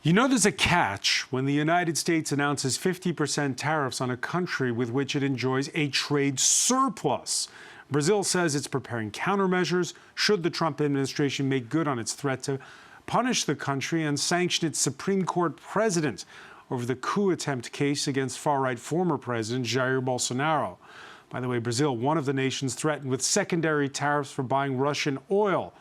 You know there's a catch when the United States announces 50% tariffs on a country with which it enjoys a trade surplus. Brazil says it's preparing countermeasures should the Trump administration make good on its threat to punish the country and sanction its Supreme Court president over the coup attempt case against far-right former President Jair Bolsonaro. By the way, Brazil, one of the nations threatened with secondary tariffs for buying Russian oil.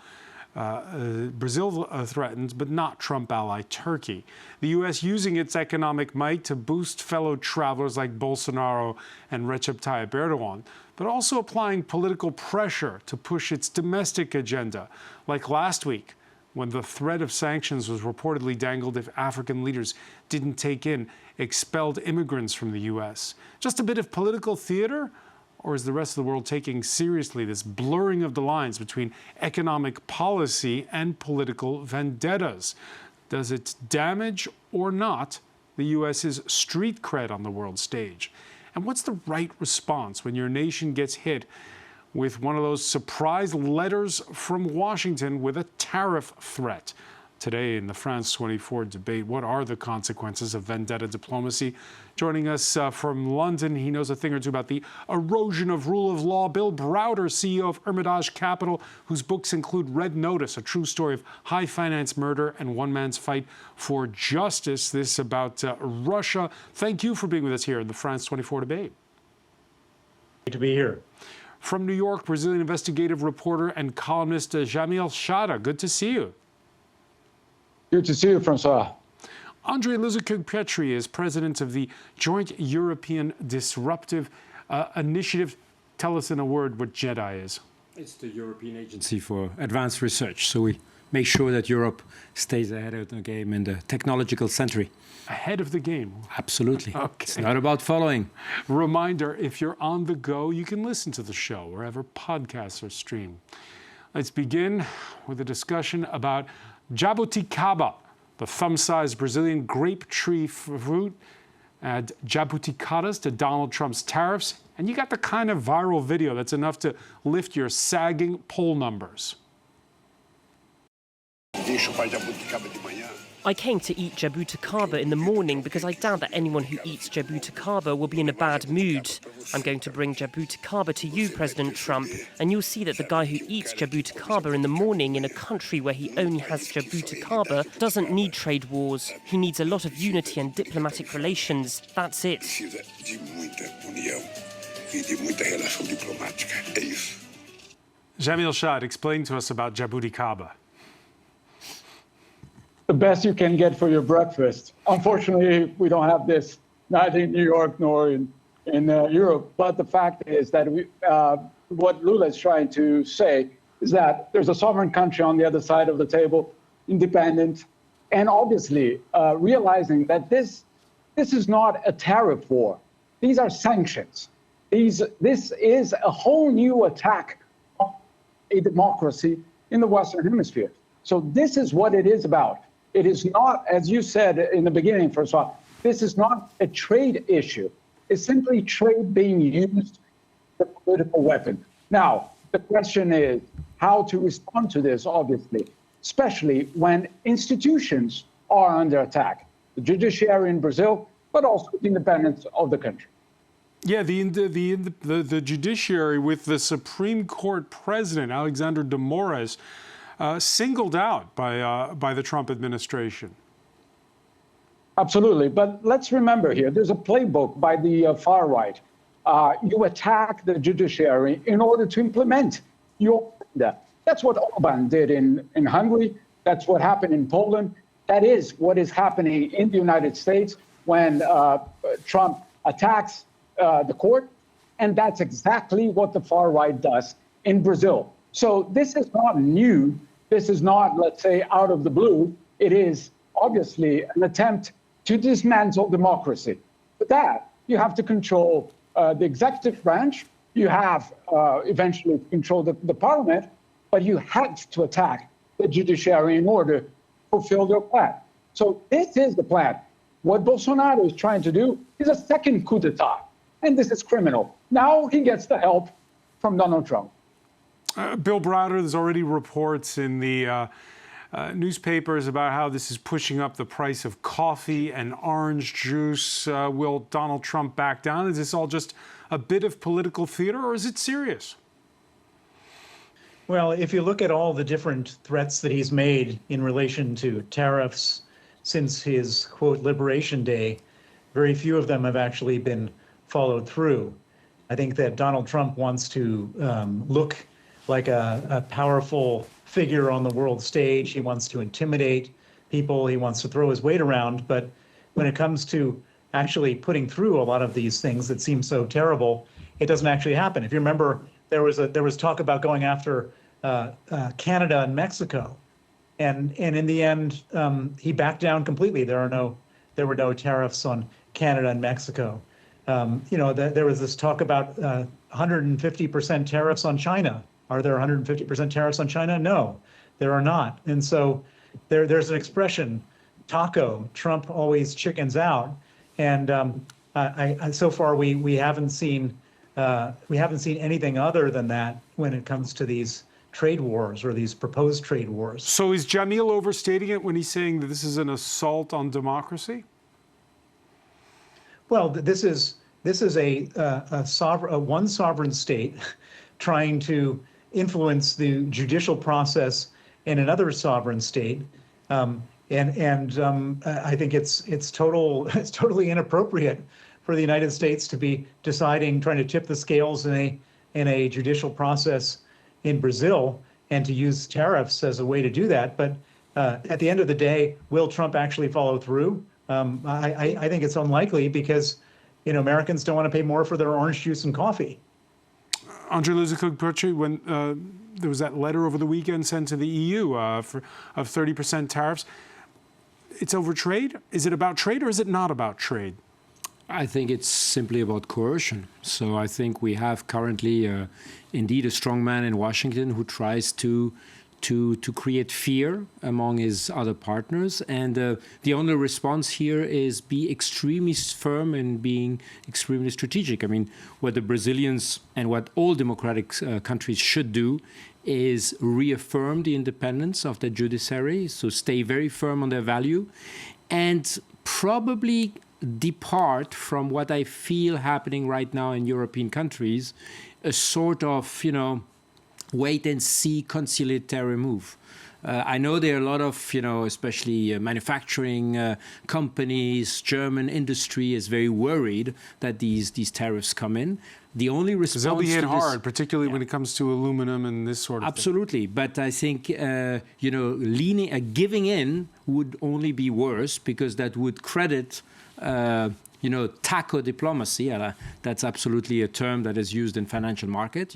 Brazil threatens, but not Trump ally Turkey. The U.S. using its economic might to boost fellow travelers like Bolsonaro and Recep Tayyip Erdogan, but also applying political pressure to push its domestic agenda, like last week, when the threat of sanctions was reportedly dangled if African leaders didn't take in expelled immigrants from the U.S. Just a bit of political theater? Or is the rest of the world taking seriously this blurring of the lines between economic policy and political vendettas? Does it damage or not the U.S.'s street cred on the world stage? And what's the right response when your nation gets hit with one of those surprise letters from Washington with a tariff threat? Today in the France 24 debate, what are the consequences of vendetta diplomacy? Joining us from London, he knows a thing or two about the erosion of rule of law. Bill Browder, CEO of Hermitage Capital, whose books include Red Notice, a true story of high finance murder and one man's fight for justice. This about Russia. Thank you for being with us here in the France 24 debate. Great to be here. From New York, Brazilian investigative reporter and columnist Jamil Chada. Good to see you. Good to see you, Francois. Andrei Luzakug-Petri is president of the Joint European Disruptive Initiative. Tell us in a word what JEDI is. It's the European Agency for Advanced Research. So we make sure that Europe stays ahead of the game in the technological century. Ahead of the game? Absolutely. Okay. It's not about following. Reminder, if you're on the go, you can listen to the show wherever podcasts are streamed. Let's begin with a discussion about jabuticaba, the thumb-sized Brazilian grape tree fruit. Add jabuticadas to Donald Trump's tariffs, and you got the kind of viral video that's enough to lift your sagging poll numbers. I came to eat jabuticaba in the morning because I doubt that anyone who eats jabuticaba will be in a bad mood. I'm going to bring jabuticaba to you, President Trump, and you'll see that the guy who eats jabuticaba in the morning in a country where he only has jabuticaba doesn't need trade wars. He needs a lot of unity and diplomatic relations. That's it. Jamil Chad, explain to us about jabuticaba. The best you can get for your breakfast. Unfortunately, we don't have this, neither in New York nor in Europe. But the fact is that what Lula is trying to say is that there's a sovereign country on the other side of the table, independent, and obviously realizing that this is not a tariff war. These are sanctions. This is a whole new attack on a democracy in the Western Hemisphere. So this is what it is about. It is not, as you said in the beginning, Francois, this is not a trade issue. It's simply trade being used as a political weapon. Now, the question is how to respond to this, obviously, especially when institutions are under attack, the judiciary in Brazil, but also the independence of the country. Yeah, the judiciary with the Supreme Court president, Alexander de Moraes, singled out by the Trump administration. Absolutely. But let's remember here, there's a playbook by the far right. You attack the judiciary in order to implement your agenda. That's what Orban did in Hungary. That's what happened in Poland. That is what is happening in the United States when Trump attacks the court. And that's exactly what the far right does in Brazil. So this is not new. This is not, let's say, out of the blue. It is obviously an attempt to dismantle democracy. But that, you have to control the executive branch. You have eventually control the parliament, but you have to attack the judiciary in order to fulfill their plan. So this is the plan. What Bolsonaro is trying to do is a second coup d'etat, and this is criminal. Now he gets the help from Donald Trump. Bill Browder, there's already reports in the newspapers about how this is pushing up the price of coffee and orange juice. Will Donald Trump back down? Is this all just a bit of political theater, or is it serious? Well, if you look at all the different threats that he's made in relation to tariffs since his, quote, Liberation Day, very few of them have actually been followed through. I think that Donald Trump wants to look like a powerful figure on the world stage. He wants to intimidate people. He wants to throw his weight around. But when it comes to actually putting through a lot of these things that seem so terrible, it doesn't actually happen. If you remember, there was talk about going after Canada and Mexico, and in the end, he backed down completely. There were no tariffs on Canada and Mexico. There was this talk about 150% tariffs on China. Are there 150% tariffs on China? No, there are not. And so there's an expression, taco, Trump always chickens out. And so far we haven't seen anything other than that when it comes to these trade wars or these proposed trade wars. So is Jamil overstating it when he's saying that this is an assault on democracy? Well, this is one sovereign state trying to influence the judicial process in another sovereign state, and I think it's totally inappropriate for the United States to be trying to tip the scales in a judicial process in Brazil and to use tariffs as a way to do that. But at the end of the day, will Trump actually follow through? I think it's unlikely because, Americans don't want to pay more for their orange juice and coffee. Andrzej Luzik, when there was that letter over the weekend sent to the EU of 30% tariffs, it's over trade? Is it about trade or is it not about trade? I think it's simply about coercion. So I think we have currently indeed a strong man in Washington who tries to create fear among his other partners. And the only response here is be extremely firm and being extremely strategic. I mean, what the Brazilians and what all democratic countries should do is reaffirm the independence of the judiciary, so stay very firm on their value, and probably depart from what I feel happening right now in European countries, a sort of, wait and see conciliatory move. I know there are a lot of, especially manufacturing companies, German industry is very worried that these tariffs come in. The only response they'll be hit to this, hard, particularly when it comes to aluminum and this sort of absolutely. thing. But I think, giving in would only be worse because that would credit taco diplomacy, that's absolutely a term that is used in financial market,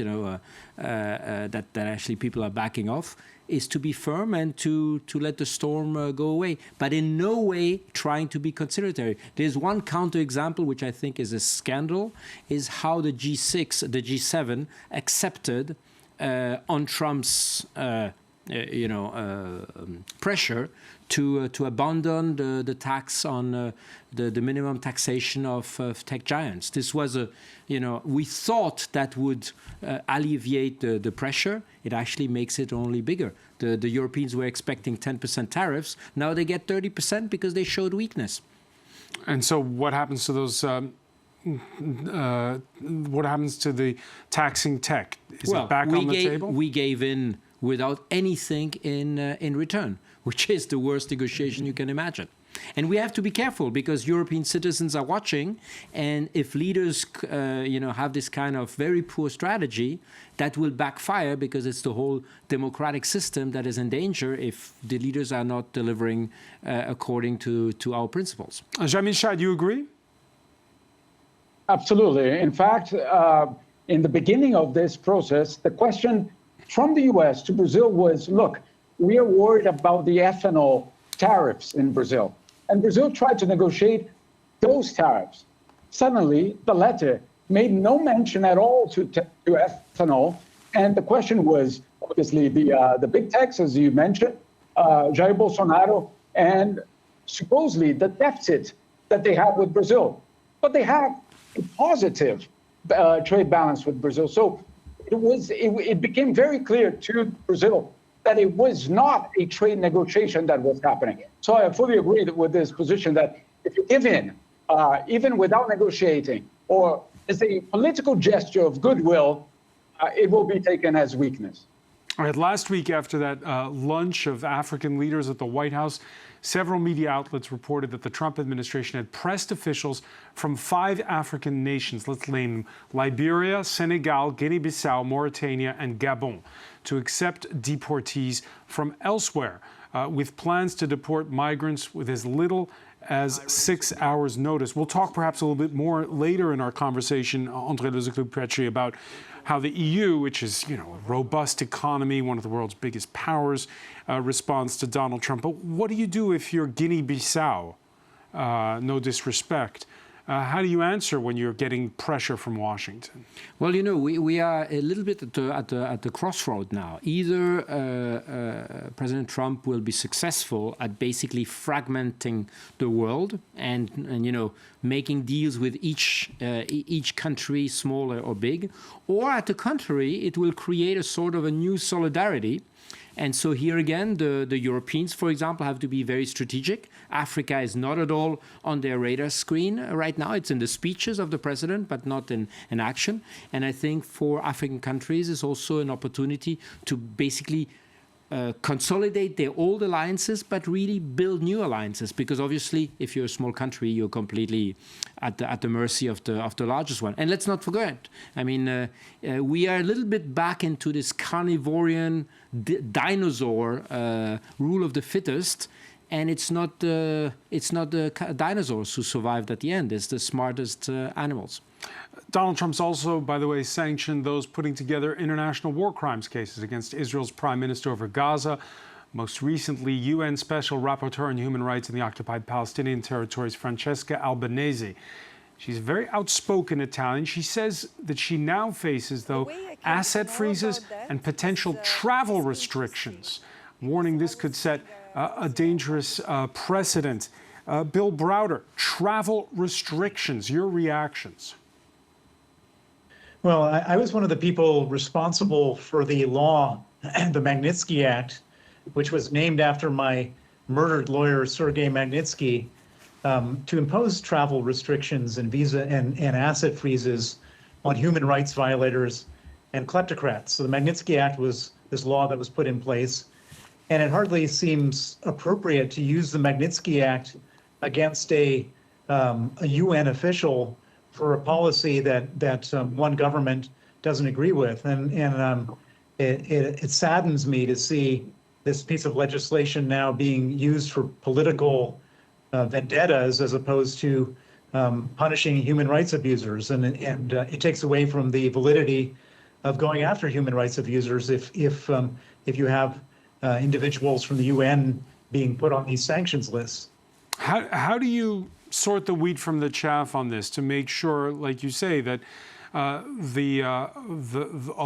that actually people are backing off, is to be firm and to let the storm go away, but in no way trying to be conciliatory. There's one counterexample, which I think is a scandal, is how the G7 accepted on Trump's pressure to abandon the tax on the minimum taxation of tech giants. This was we thought that would alleviate the pressure. It actually makes it only bigger. The Europeans were expecting 10% tariffs. Now they get 30% because they showed weakness. And so what happens to those? What happens to the taxing tech? Is it back on the table? We gave in without anything in return, which is the worst negotiation you can imagine. And we have to be careful because European citizens are watching, and if leaders, have this kind of very poor strategy, that will backfire because it's the whole democratic system that is in danger if the leaders are not delivering according to our principles. Jamil Shah, do you agree? Absolutely. In fact, in the beginning of this process, the question from the U.S. to Brazil was, look, we are worried about the ethanol tariffs in Brazil. And Brazil tried to negotiate those tariffs. Suddenly, the letter made no mention at all to ethanol. And the question was, obviously, the big techs, as you mentioned, Jair Bolsonaro, and supposedly the deficit that they have with Brazil. But they have a positive trade balance with Brazil. So it became very clear to Brazil that it was not a trade negotiation that was happening. So I fully agree with this position that if you give in, even without negotiating, or as a political gesture of goodwill, it will be taken as weakness. All right, last week after that lunch of African leaders at the White House, several media outlets reported that the Trump administration had pressed officials from 5 African nations, let's name them, Liberia, Senegal, Guinea-Bissau, Mauritania, and Gabon, to accept deportees from elsewhere, with plans to deport migrants with as little as 6 hours' notice. We'll talk perhaps a little bit more later in our conversation, André Lezekluk-Petri, about how the EU, which is, a robust economy, one of the world's biggest powers, responds to Donald Trump. But what do you do if you're Guinea-Bissau? No disrespect. How do you answer when you're getting pressure from Washington? Well, we are a little bit at the crossroad now. Either President Trump will be successful at basically fragmenting the world and making deals with each country, small or big, or at the contrary, it will create a sort of a new solidarity. And so here again, the Europeans, for example, have to be very strategic. Africa is not at all on their radar screen right now. It's in the speeches of the president, but not in action. And I think for African countries, it's also an opportunity to basically consolidate their old alliances, but really build new alliances. Because obviously, if you're a small country, you're completely at the mercy of the largest one. And let's not forget, we are a little bit back into this carnivorian dinosaur rule of the fittest. And it's not the dinosaurs who survived at the end. It's the smartest animals. Donald Trump's also, by the way, sanctioned those putting together international war crimes cases against Israel's prime minister over Gaza. Most recently, UN Special Rapporteur on Human Rights in the occupied Palestinian territories, Francesca Albanese. She's a very outspoken Italian. She says that she now faces, though, asset freezes and potential travel restrictions, warning this could set a dangerous precedent. Bill Browder, travel restrictions, your reactions? Well, I was one of the people responsible for the law, the Magnitzky Act, which was named after my murdered lawyer, Sergei Magnitzky, to impose travel restrictions and visa and asset freezes on human rights violators and kleptocrats. So the Magnitzky Act was this law that was put in place. And it hardly seems appropriate to use the Magnitzky Act against a UN official for a policy that one government doesn't agree with. And it saddens me to see this piece of legislation now being used for political vendettas as opposed to punishing human rights abusers. And it takes away from the validity of going after human rights abusers if you have individuals from the UN being put on these sanctions lists. How do you sort the wheat from the chaff on this to make sure, like you say, that a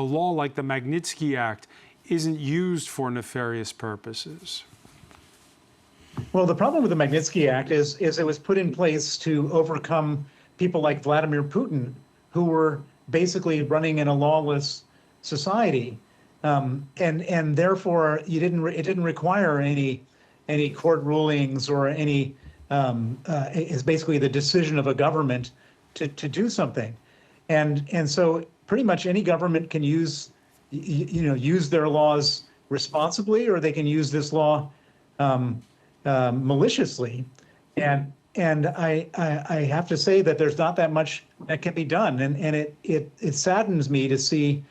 law like the Magnitsky Act isn't used for nefarious purposes? Well, the problem with the Magnitsky Act is it was put in place to overcome people like Vladimir Putin, who were basically running in a lawless society. And therefore, it didn't require any court rulings or any. It's basically the decision of a government to do something, and so pretty much any government can use their laws responsibly, or they can use this law maliciously, and I have to say that there's not that much that can be done, and it saddens me to see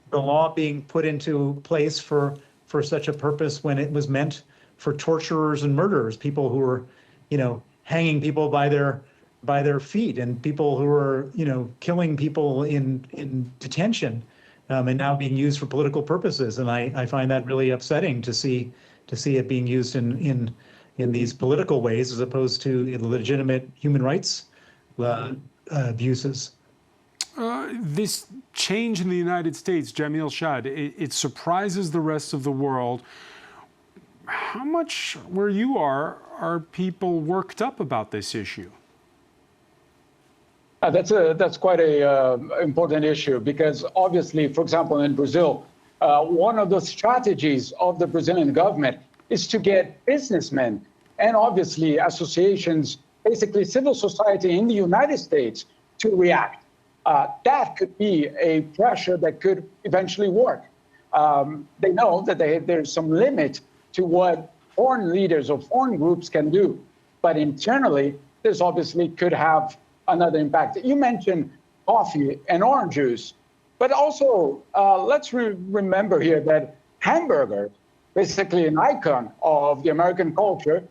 the law being put into place for such a purpose when it was meant for torturers and murderers, people who were, hanging people by their feet, and people who were, killing people in detention, and now being used for political purposes. And I find that really upsetting to see it being used in these political ways as opposed to legitimate human rights abuses. This change in the United States, Jamil Shad, it surprises the rest of the world. How much, where you are people worked up about this issue? That's quite a important issue, because obviously, for example, in Brazil, one of the strategies of the Brazilian government is to get businessmen and obviously associations, basically civil society in the United States, to react. That could be a pressure that could eventually work. They know that there's some limit to what foreign leaders or foreign groups can do. But internally, this obviously could have another impact. You mentioned coffee and orange juice, but also let's remember here that hamburger, basically an icon of the American culture,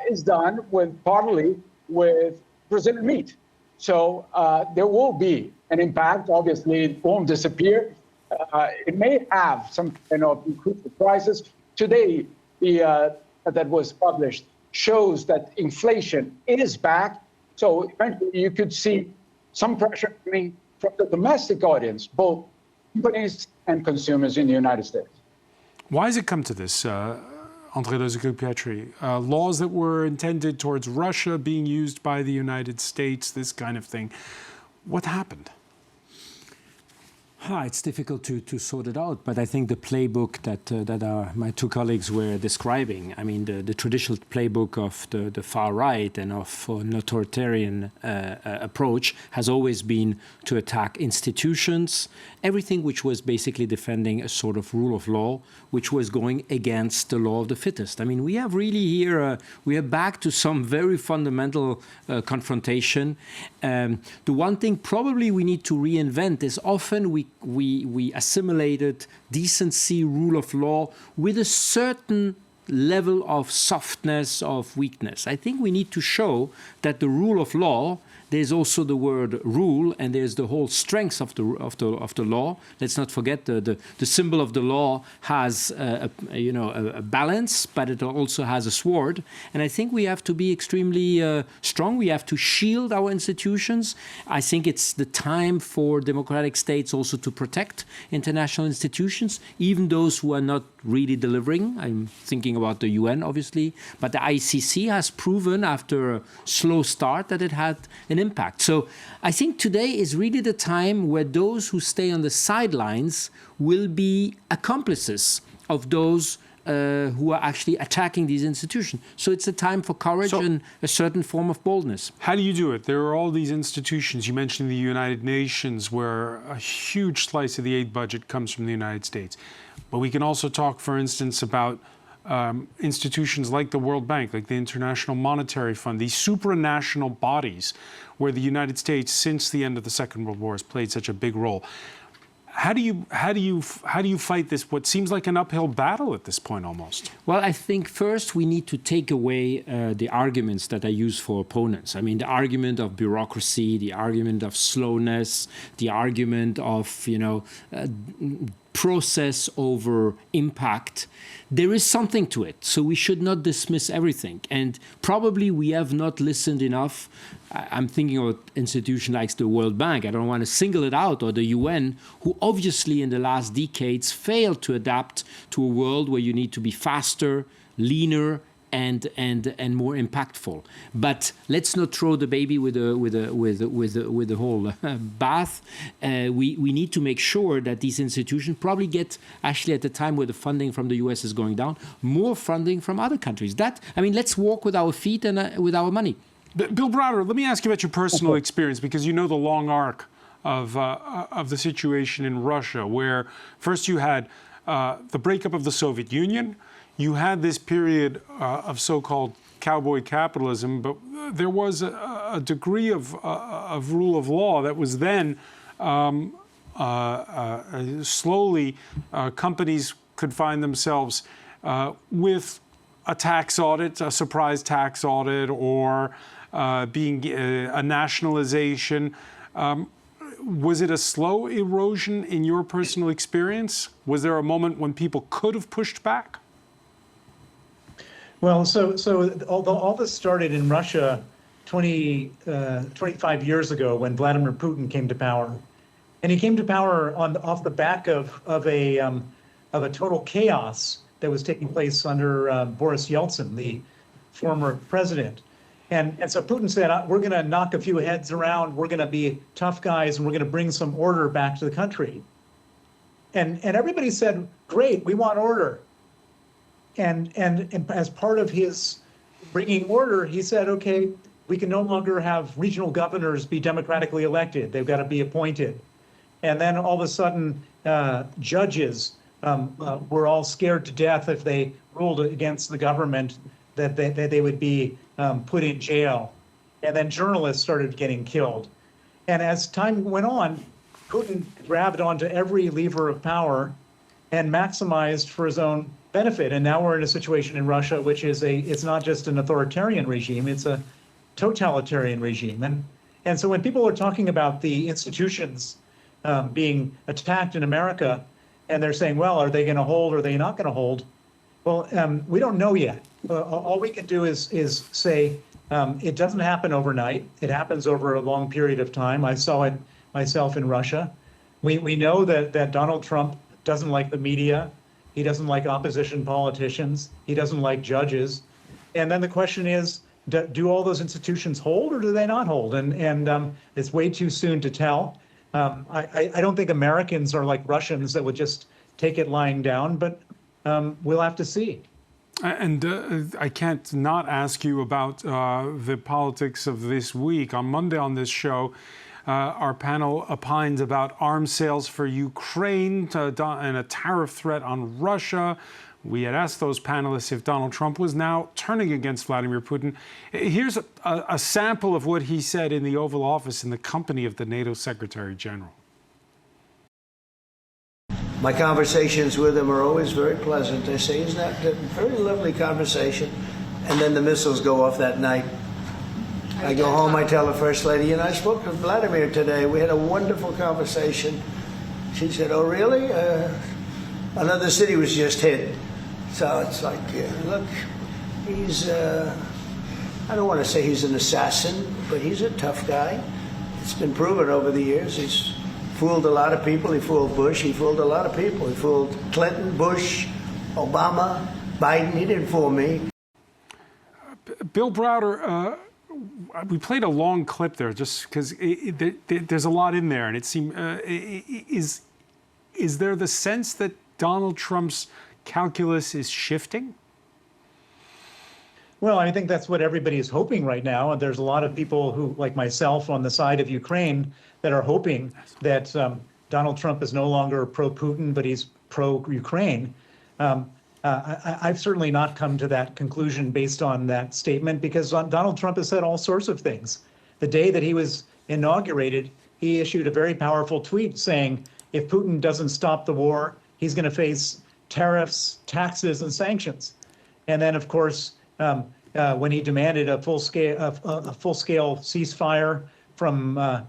is done partly with Brazilian meat. So there will be an impact. Obviously, it won't disappear. It may have some kind of increased prices. Today, that was published shows that inflation is back. So eventually, you could see some pressure coming from the domestic audience, both companies and consumers in the United States. Why has it come to this, André Lozier-Pietri? Laws that were intended towards Russia being used by the United States, this kind of thing. What happened? It's difficult to sort it out, but I think the playbook that my two colleagues were describing, I mean, the traditional playbook of the far right and of an authoritarian approach has always been to attack institutions, everything which was basically defending a sort of rule of law, which was going against the law of the fittest. I mean, we have really here, we are back to some very fundamental confrontation. The one thing probably we need to reinvent is often we assimilated decency, rule of law with a certain level of softness, of weakness. I think we need to show that the rule of law, there's also the word rule, and there's the whole strength of the law. Let's not forget the symbol of the law has a balance, but it also has a sword. And I think we have to be extremely strong. We have to shield our institutions. I think it's the time for democratic states also to protect international institutions, even those who are not really delivering. I'm thinking about the UN, obviously, but the ICC has proven after a slow start that it had an impact. So I think today is really the time where those who stay on the sidelines will be accomplices of those who are actually attacking these institutions. So it's a time for courage and a certain form of boldness. How do you do it? There are all these institutions. You mentioned the United Nations, where a huge slice of the aid budget comes from the United States. But we can also talk, for instance, about institutions like the World Bank, like the International Monetary Fund, these supranational bodies where the United States, since the end of the Second World War, has played such a big role. How do you fight this, what seems like an uphill battle at this point almost? Well, I think first we need to take away the arguments that are used for opponents. I mean, the argument of bureaucracy, the argument of slowness, the argument of, process over impact. There is something to it, so we should not dismiss everything. And probably we have not listened enough. I'm thinking of institutions like the World Bank. I don't want to single it out, or the UN, who obviously in the last decades failed to adapt to a world where you need to be faster, leaner, and more impactful. But let's not throw the baby with the whole bath. We need to make sure that these institutions probably get, actually at the time where the funding from the US is going down, more funding from other countries. Let's walk with our feet and with our money. Bill Browder, let me ask you about your personal experience, because you know the long arc of the situation in Russia, where first you had the breakup of the Soviet Union. You had this period of so-called cowboy capitalism, but there was a degree of rule of law that was then slowly companies could find themselves with a tax audit, a surprise tax audit, or being a nationalization. Was it a slow erosion in your personal experience? Was there a moment when people could have pushed back? Well, so although all this started in Russia 25 years ago when Vladimir Putin came to power, and he came to power off the back of a total chaos that was taking place under Boris Yeltsin, the former president. And so Putin said, we're going to knock a few heads around, we're going to be tough guys, and we're going to bring some order back to the country. And everybody said, great, we want order. And as part of his bringing order, he said, okay, we can no longer have regional governors be democratically elected. They've got to be appointed. And then all of a sudden, judges were all scared to death if they ruled against the government that they would be put in jail. And then journalists started getting killed. And as time went on, Putin grabbed onto every lever of power and maximized for his own benefit. And now we're in a situation in Russia, which is it's not just an authoritarian regime, it's a totalitarian regime. And so when people are talking about the institutions being attacked in America, and they're saying, well, are they going to hold or are they not going to hold? Well, we don't know yet. All we can do is say it doesn't happen overnight. It happens over a long period of time. I saw it myself in Russia. We know that Donald Trump doesn't like the media. He doesn't like opposition politicians. He doesn't like judges. And then the question is, do all those institutions hold or do they not hold? And it's way too soon to tell. I don't think Americans are like Russians that would just take it lying down, but we'll have to see. And I can't not ask you about the politics of this week. On Monday on this show, our panel opines about arms sales for Ukraine and a tariff threat on Russia. We had asked those panelists if Donald Trump was now turning against Vladimir Putin. Here's a sample of what he said in the Oval Office in the company of the NATO Secretary General. My conversations with him are always very pleasant. I say, isn't that a very lovely conversation? And then the missiles go off that night. I go home, I tell the First Lady, I spoke to Vladimir today. We had a wonderful conversation. She said, oh, really? Another city was just hit. So it's like, look, he's, I don't want to say he's an assassin, but he's a tough guy. It's been proven over the years. He's fooled a lot of people. He fooled Bush. He fooled a lot of people. He fooled Clinton, Bush, Obama, Biden. He didn't fool me. Bill Browder, we played a long clip there just because there's a lot in there, and it seemed is there the sense that Donald Trump's calculus is shifting? Well, I think that's what everybody is hoping right now. And there's a lot of people who, like myself, on the side of Ukraine that are hoping that Donald Trump is no longer pro-Putin, but he's pro-Ukraine. I've certainly not come to that conclusion based on that statement because Donald Trump has said all sorts of things. The day that he was inaugurated, he issued a very powerful tweet saying, if Putin doesn't stop the war, he's going to face tariffs, taxes, and sanctions. And then, of course, when he demanded a full-scale ceasefire from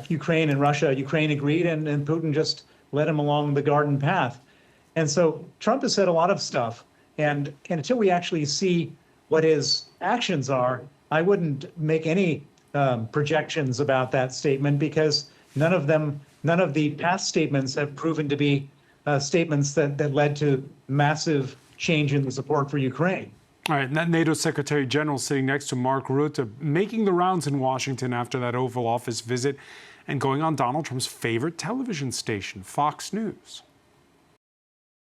Ukraine and Russia, Ukraine agreed, and Putin just led him along the garden path. And so Trump has said a lot of stuff, and until we actually see what his actions are, I wouldn't make any projections about that statement because none of the past statements have proven to be statements that led to massive change in the support for Ukraine. All right, and that NATO Secretary General sitting next to Mark Rutte, making the rounds in Washington after that Oval Office visit and going on Donald Trump's favorite television station, Fox News.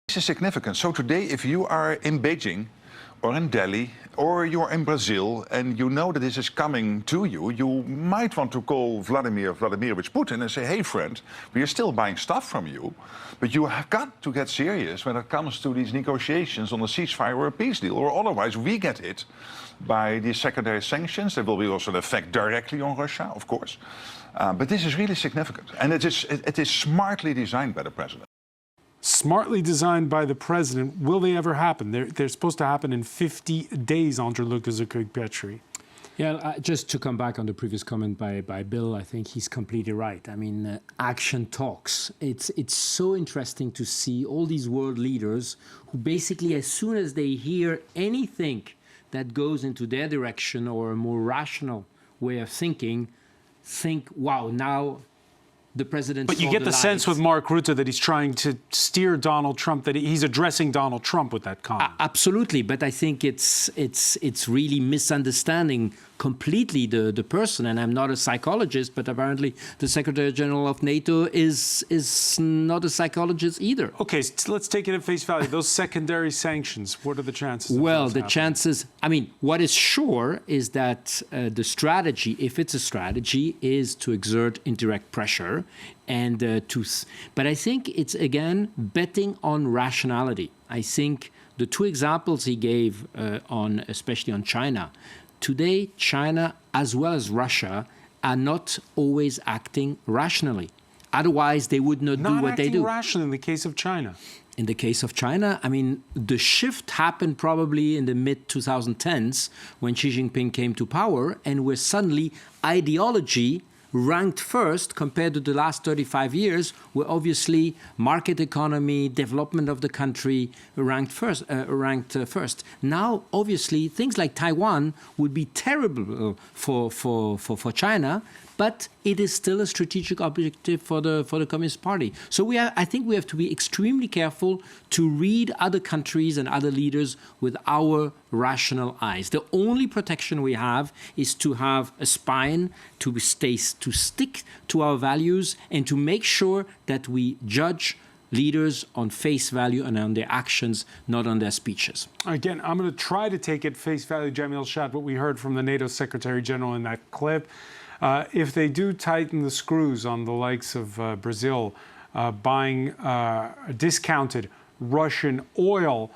This is significant. So today, if you are in Beijing or in Delhi or you're in Brazil and you know that this is coming to you, you might want to call Vladimir Vladimirovich Putin and say, hey, friend, we are still buying stuff from you, but you have got to get serious when it comes to these negotiations on a ceasefire or a peace deal, or otherwise we get hit by the secondary sanctions. There will be also an effect directly on Russia, of course. But this is really significant. And it is smartly designed by the president. Smartly designed by the president. Will they ever happen? They're supposed to happen in 50 days, Andre Lucas Petri. Yeah, just to come back on the previous comment by Bill, I think he's completely right. I mean, action talks. It's so interesting to see all these world leaders who basically, as soon as they hear anything that goes into their direction or a more rational way of thinking, think, wow, now the president. But you get the sense with Mark Rutte that he's trying to steer Donald Trump, that he's addressing Donald Trump with that comment. Absolutely, but I think it's really misunderstanding completely the person, and I'm not a psychologist, but apparently the Secretary General of NATO is not a psychologist either. Okay, so let's take it at face value. Those secondary sanctions, what are the chances? Well, of the those chances, I mean, what is sure is that the strategy, if it's a strategy, is to exert indirect pressure and but I think it's, again, betting on rationality. I think the two examples he gave especially on China, today China as well as Russia are not always acting rationally. Otherwise, they would not do what they do. Not acting rationally in the case of China. In the case of China, I mean, the shift happened probably in the mid-2010s when Xi Jinping came to power, and where suddenly ideology ranked first compared to the last 35 years, where obviously market economy, development of the country ranked first. Now, obviously, things like Taiwan would be terrible for China, but it is still a strategic objective for the Communist Party. So I think we have to be extremely careful to read other countries and other leaders with our rational eyes. The only protection we have is to have a spine, to stick to our values, and to make sure that we judge leaders on face value and on their actions, not on their speeches. Again, I'm going to try to take at face value, Jamil Shad, what we heard from the NATO Secretary General in that clip. If they do tighten the screws on the likes of Brazil buying discounted Russian oil,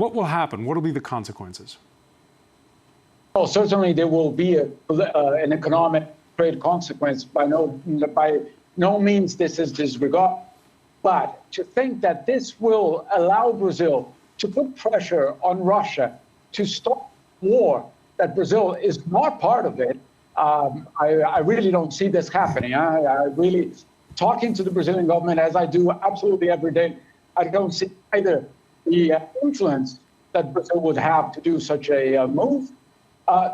what will happen? What will be the consequences? Well, certainly there will be an economic trade consequence. By no means this is disregard. But to think that this will allow Brazil to put pressure on Russia to stop war, that Brazil is not part of it, I really don't see this happening. I really, talking to the Brazilian government, as I do absolutely every day, I don't see either the influence that Brazil would have to do such a move,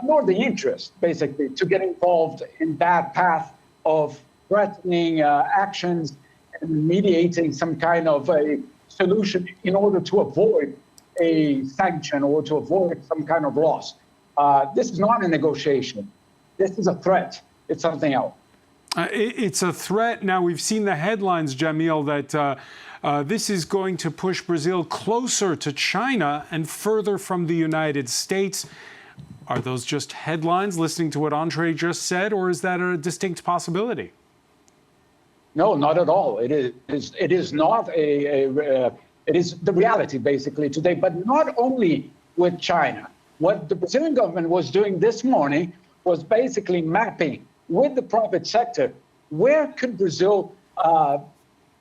nor the interest, basically, to get involved in that path of threatening actions and mediating some kind of a solution in order to avoid a sanction or to avoid some kind of loss. This is not a negotiation. This is a threat. It's something else. It's a threat. Now, we've seen the headlines, Jamil, that this is going to push Brazil closer to China and further from the United States. Are those just headlines, listening to what Andre just said, or is that a distinct possibility? No, not at all. It is not it is the reality, basically, today, but not only with China. What the Brazilian government was doing this morning was basically mapping with the private sector where could Brazil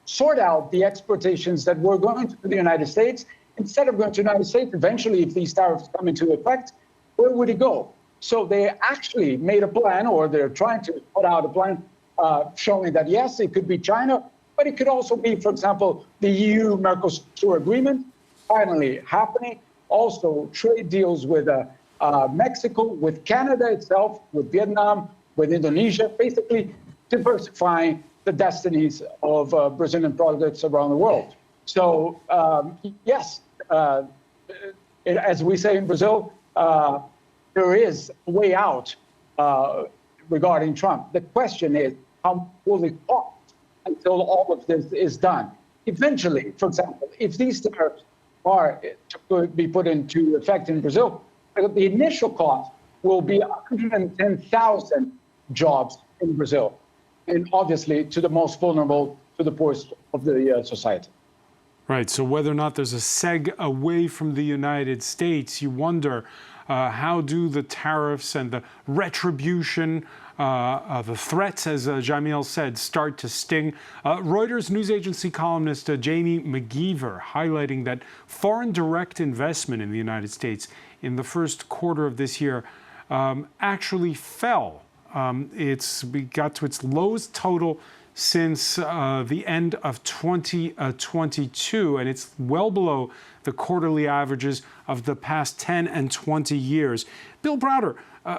sort out the exportations that were going to the United States. Instead of going to the United States, eventually, if these tariffs come into effect, where would it go? So they actually made a plan, or they're trying to put out a plan showing that, yes, it could be China, but it could also be, for example, the EU-Mercosur agreement finally happening. Also, trade deals with Mexico, with Canada itself, with Vietnam, with Indonesia, basically diversifying the destinies of Brazilian products around the world. So, yes, as we say in Brazil, there is a way out regarding Trump. The question is, how will it cost until all of this is done? Eventually, for example, if these tariffs are to be put into effect in Brazil, the initial cost will be 110,000 jobs in Brazil, and obviously to the most vulnerable, to the poorest of the society. Right. So whether or not there's a seg away from the United States, you wonder how do the tariffs and the retribution, the threats, as Jamil said, start to sting. Reuters news agency columnist Jamie McGeever highlighting that foreign direct investment in the United States in the first quarter of this year actually fell. It got to its lowest total since the end of 2022, and it's well below the quarterly averages of the past 10 and 20 years. Bill Browder, at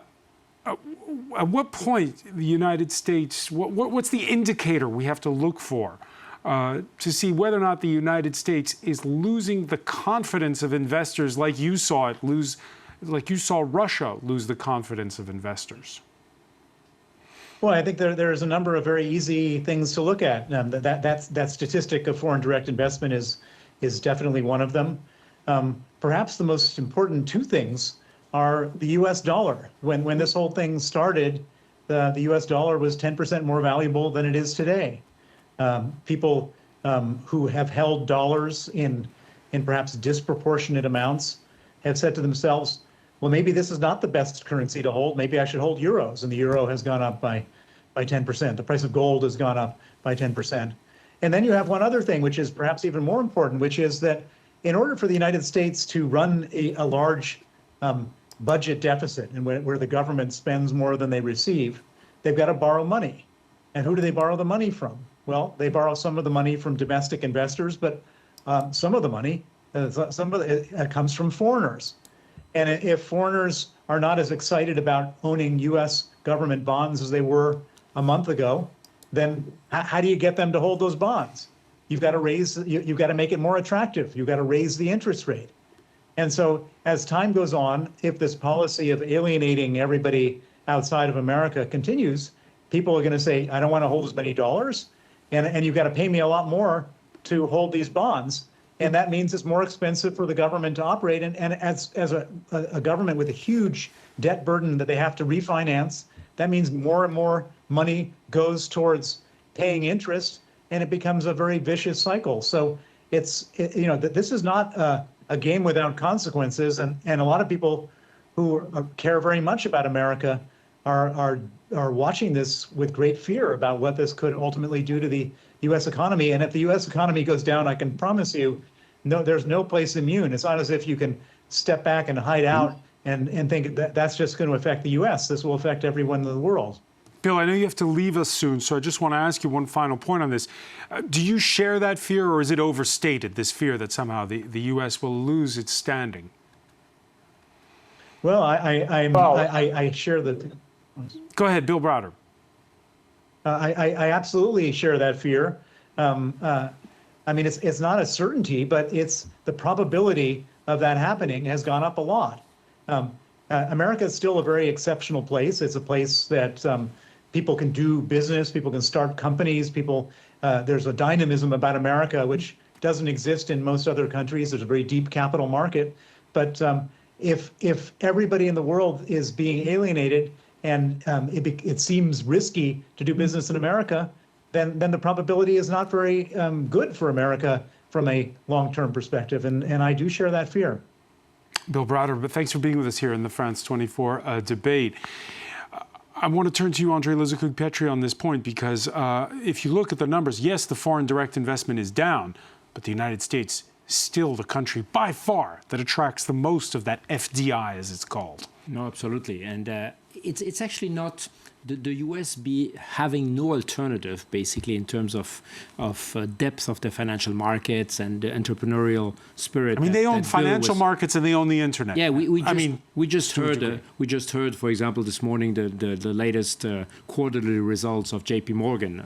what point the United States, what's the indicator we have to look for to see whether or not the United States is losing the confidence of investors like you saw it lose like you saw Russia lose the confidence of investors? Well, I think there's a number of very easy things to look at. That statistic of foreign direct investment is definitely one of them. Perhaps the most important two things are the U.S. dollar. When this whole thing started, the U.S. dollar was 10% more valuable than it is today. People who have held dollars in perhaps disproportionate amounts have said to themselves, well, maybe this is not the best currency to hold. Maybe I should hold euros. And the euro has gone up by 10%. The price of gold has gone up by 10%. And then you have one other thing, which is perhaps even more important, which is that in order for the United States to run a large budget deficit, and where the government spends more than they receive, they've got to borrow money. And who do they borrow the money from? Well, they borrow some of the money from domestic investors, but some of the money comes from foreigners. And if foreigners are not as excited about owning U.S. government bonds as they were a month ago, then how do you get them to hold those bonds? You've got to make it more attractive. You've got to raise the interest rate. And so as time goes on, if this policy of alienating everybody outside of America continues, people are going to say, I don't want to hold as many dollars, and you've got to pay me a lot more to hold these bonds. And that means it's more expensive for the government to operate. And as a government with a huge debt burden that they have to refinance, that means more and more money goes towards paying interest, and it becomes a very vicious cycle. So this is not a game without consequences. And a lot of people who care very much about America are watching this with great fear about what this could ultimately do to the U.S. economy. And if the U.S. economy goes down, I can promise you, no, there's no place immune. It's not as if you can step back and hide out and think that that's just going to affect the U.S. This will affect everyone in the world. Bill, I know you have to leave us soon, so I just want to ask you one final point on this. Do you share that fear, or is it overstated, this fear that somehow the U.S. will lose its standing? Well, I share the... Go ahead, Bill Browder. I absolutely share that fear. I mean, it's not a certainty, but it's the probability of that happening has gone up a lot. America is still a very exceptional place. It's a place that people can do business, people can start companies, there's a dynamism about America which doesn't exist in most other countries. There's a very deep capital market. But if everybody in the world is being alienated and it seems risky to do business in America, then the probability is not very good for America from a long-term perspective. And I do share that fear. Bill Browder, but thanks for being with us here in the France 24 debate. I want to turn to you, Andrei Lizakug-Petri, on this point, because if you look at the numbers, yes, the foreign direct investment is down, but the United States is still the country by far that attracts the most of that FDI, as it's called. No, absolutely. And it's actually not the U.S. be having no alternative, basically, in terms of depth of the financial markets and the entrepreneurial spirit. I mean, they own financial markets and they own the internet. Yeah, we just heard, for example, this morning the latest quarterly results of J.P. Morgan,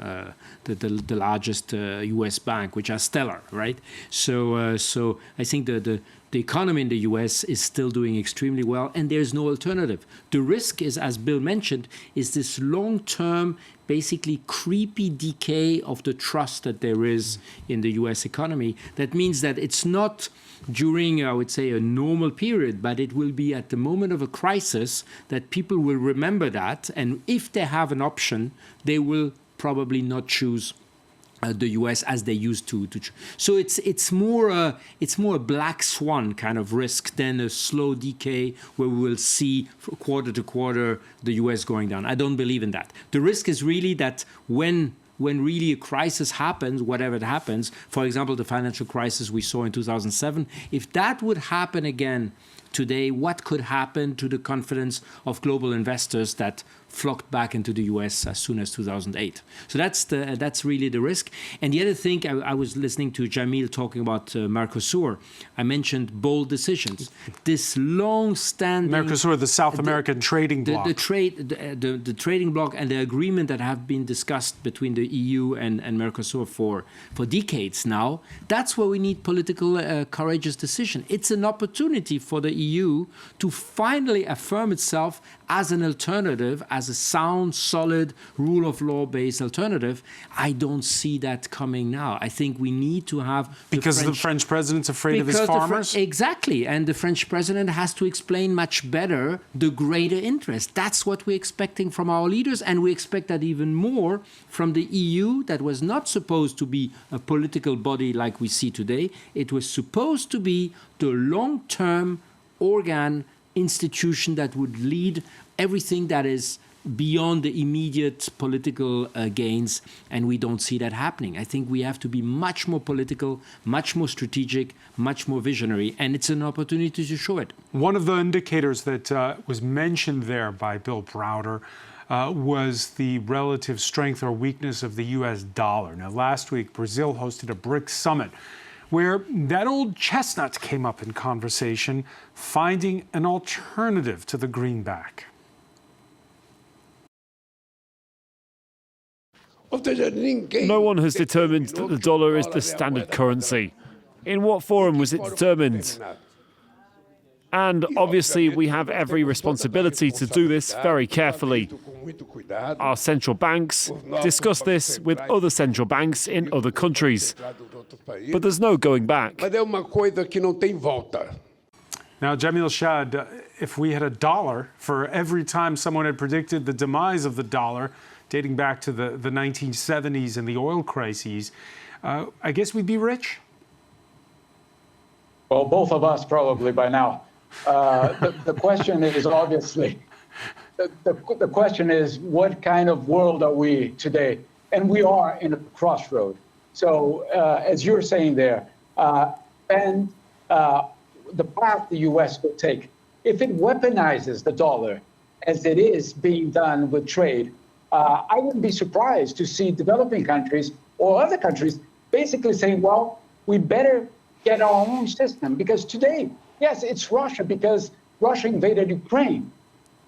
the largest U.S. bank, which are stellar, right? So I think the economy in the U.S. is still doing extremely well, and there's no alternative. The risk is, as Bill mentioned, is this long-term, basically creepy decay of the trust that there is in the U.S. economy. That means that it's not during, I would say, a normal period, but it will be at the moment of a crisis that people will remember that, and if they have an option, they will probably not choose the U.S. as they used to. So it's more a black swan kind of risk than a slow decay where we will see quarter to quarter the U.S. going down. I don't believe in that. The risk is really that when really a crisis happens, whatever it happens, for example, the financial crisis we saw in 2007, if that would happen again today, what could happen to the confidence of global investors that flocked back into the U.S. as soon as 2008? So that's really the risk. And the other thing, I was listening to Jamil talking about Mercosur. I mentioned bold decisions. This long-standing Mercosur, the South American trading bloc. The trading bloc and the agreement that have been discussed between the EU and Mercosur for decades now. That's where we need political courageous decision. It's an opportunity for the EU to finally affirm itself as an alternative, as a sound, solid, rule of law based alternative. I don't see that coming now. I think we need to have because the French president's afraid of his farmers? Exactly. And the French president has to explain much better the greater interest. That's what we're expecting from our leaders. And we expect that even more from the EU, that was not supposed to be a political body like we see today. It was supposed to be the long-term organ, institution that would lead everything that is beyond the immediate political gains, and we don't see that happening. I think we have to be much more political, much more strategic, much more visionary, and it's an opportunity to show it. One of the indicators that was mentioned there by Bill Browder was the relative strength or weakness of the U.S. dollar. Now, last week, Brazil hosted a BRICS summit where that old chestnut came up in conversation, finding an alternative to the greenback. No one has determined that the dollar is the standard currency. In what forum was it determined? And obviously, we have every responsibility to do this very carefully. Our central banks discuss this with other central banks in other countries. But there's no going back. Now, Jamil Shad, if we had a dollar for every time someone had predicted the demise of the dollar, dating back to the 1970s and the oil crises, I guess we'd be rich? Well, both of us probably by now. The question is obviously, the question is, what kind of world are we today? And we are in a crossroad. So as you're saying there, and the path the U.S. will take, if it weaponizes the dollar, as it is being done with trade, I wouldn't be surprised to see developing countries or other countries basically saying, well, we better get our own system. Because today, yes, it's Russia because Russia invaded Ukraine.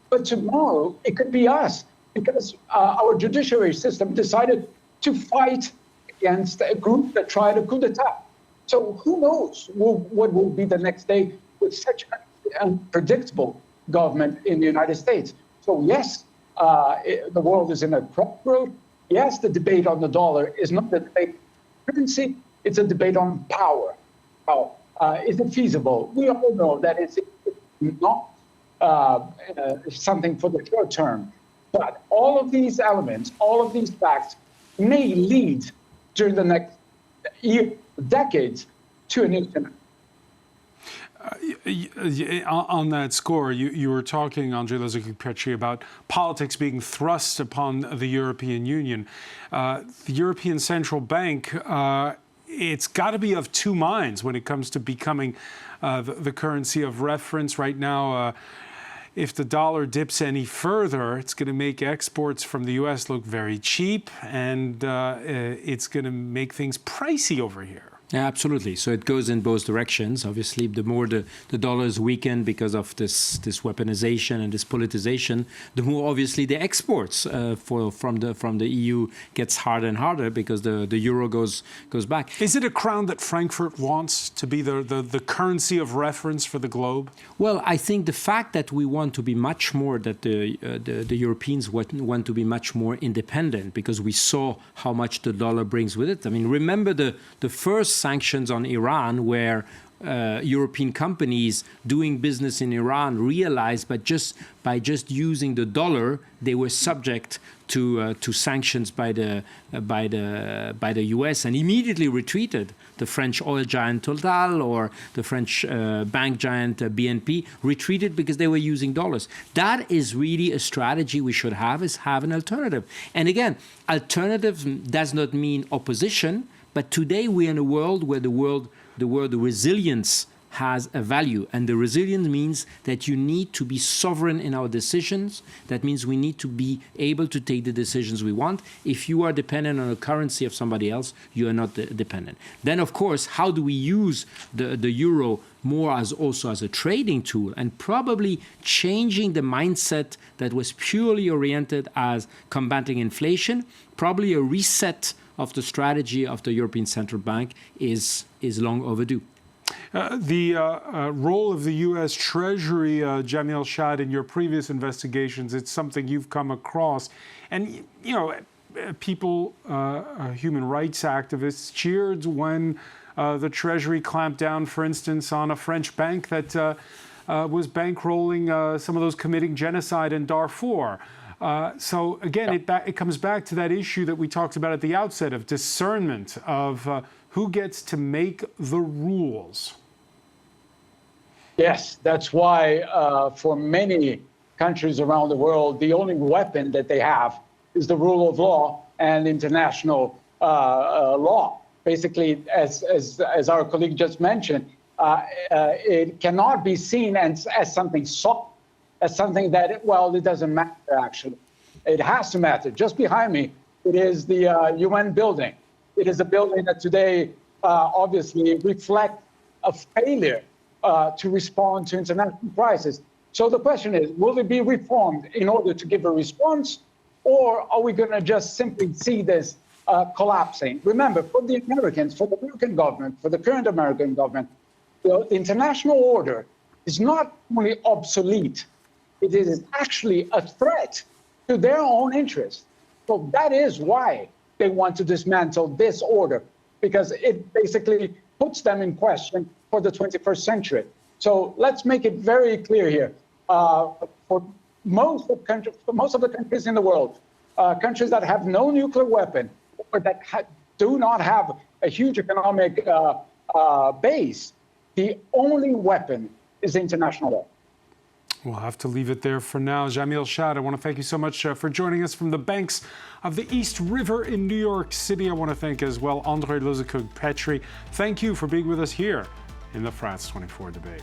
But tomorrow, it could be us because our judiciary system decided to fight against a group that tried a coup d'etat. So who knows what will be the next day with such an unpredictable government in the United States. So yes, the world is in a crossroad. Yes, the debate on the dollar is not the debate on currency, it's a debate on power. Is it feasible? We all know that it's not something for the short term. But all of these elements, all of these facts may lead during the next decades to an incident. On that score, you were talking, André Lozic-Petri, about politics being thrust upon the European Union. The European Central Bank, it's got to be of two minds when it comes to becoming the currency of reference. Right now, if the dollar dips any further, it's going to make exports from the U.S. look very cheap, and it's going to make things pricey over here. Yeah, absolutely. So it goes in both directions. Obviously, the more the dollar is weakened because of this weaponization and this politicization, the more obviously the exports from the EU gets harder and harder because the euro goes back. Is it a crown that Frankfurt wants to be the currency of reference for the globe? Well, I think the fact that we want to be much more, that the Europeans want to be much more independent, because we saw how much the dollar brings with it. I mean, remember the first sanctions on Iran, where European companies doing business in Iran realized by just using the dollar, they were subject to sanctions by the US, and immediately retreated. The French oil giant Total or the French bank giant BNP retreated because they were using dollars. That is really a strategy we should have, is have an alternative. And again, alternative does not mean opposition. But today we're in a world where the resilience has a value. And the resilience means that you need to be sovereign in our decisions. That means we need to be able to take the decisions we want. If you are dependent on a currency of somebody else, you are not dependent. Then, of course, how do we use the euro more also as a trading tool, and probably changing the mindset that was purely oriented as combating inflation, probably a reset of the strategy of the European Central Bank is long overdue. The role of the U.S. Treasury, Jamil Shad, in your previous investigations, it's something you've come across. And, you know, people, human rights activists, cheered when the Treasury clamped down, for instance, on a French bank that was bankrolling some of those committing genocide in Darfur. So, again, it comes back to that issue that we talked about at the outset of discernment, of who gets to make the rules. Yes, that's why for many countries around the world, the only weapon that they have is the rule of law and international law. Basically, as our colleague just mentioned, it cannot be seen as something soft, as something that, well, it doesn't matter, actually. It has to matter. Just behind me, it is the UN building. It is a building that today obviously reflects a failure to respond to international crisis. So the question is, will it be reformed in order to give a response, or are we going to just simply see this collapsing? Remember, for the Americans, for the American government, for the current American government, the international order is not only obsolete, it is actually a threat to their own interests. So that is why they want to dismantle this order, because it basically puts them in question for the 21st century. So let's make it very clear here. For most of the countries in the world, countries that have no nuclear weapon, or that do not have a huge economic base, the only weapon is international law. We'll have to leave it there for now. Jamil Shad, I want to thank you so much for joining us from the banks of the East River in New York City. I want to thank as well André Lozikug-Petri. Thank you for being with us here in the France 24 debate.